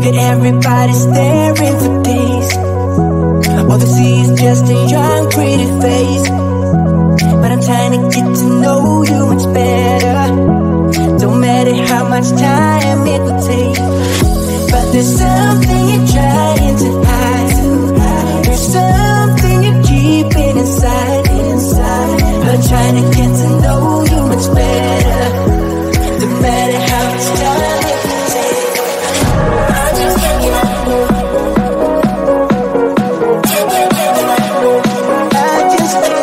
got everybody staring for days. All they see is just a young pretty face, but I'm trying to get to know you much better. Don't matter how much time it will take, but there's something you're trying to hide. There's something you're keeping inside. I'm trying to get to know you much better. No matter how much time it will take, I just can't get up. I just can't.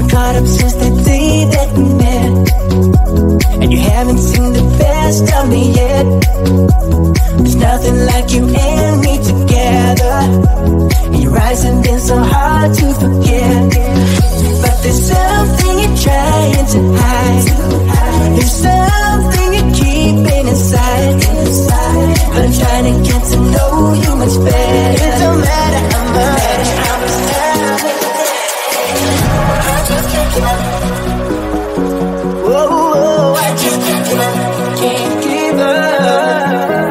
Caught up since the day that we met, and you haven't seen the best of me yet. There's nothing like you and me together, and your eyes have been so hard to forget. But there's something you're trying to hide. There's something you're keeping inside. I'm trying to get to know you much better. It don't matter how much time it whoa, I just can't give up.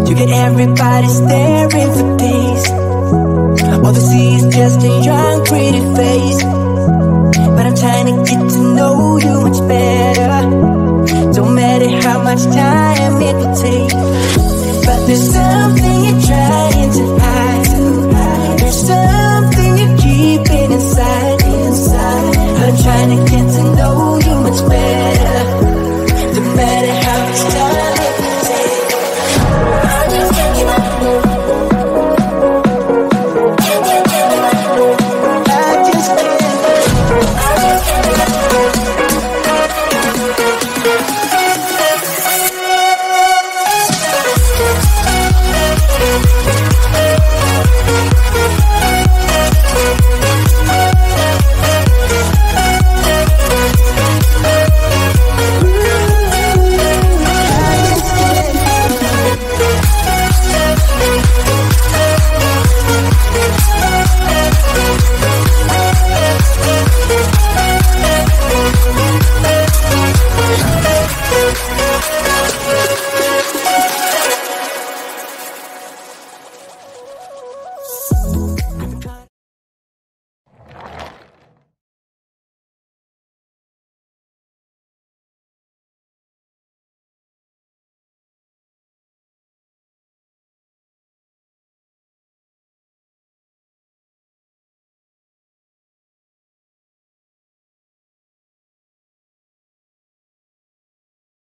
You get everybody staring for days. All they see is just a young pretty face. But I'm trying to get to know you much better. Don't matter how much time it will take. But there's something you're trying to hide. There's something you're keeping inside. I'm trying to get to know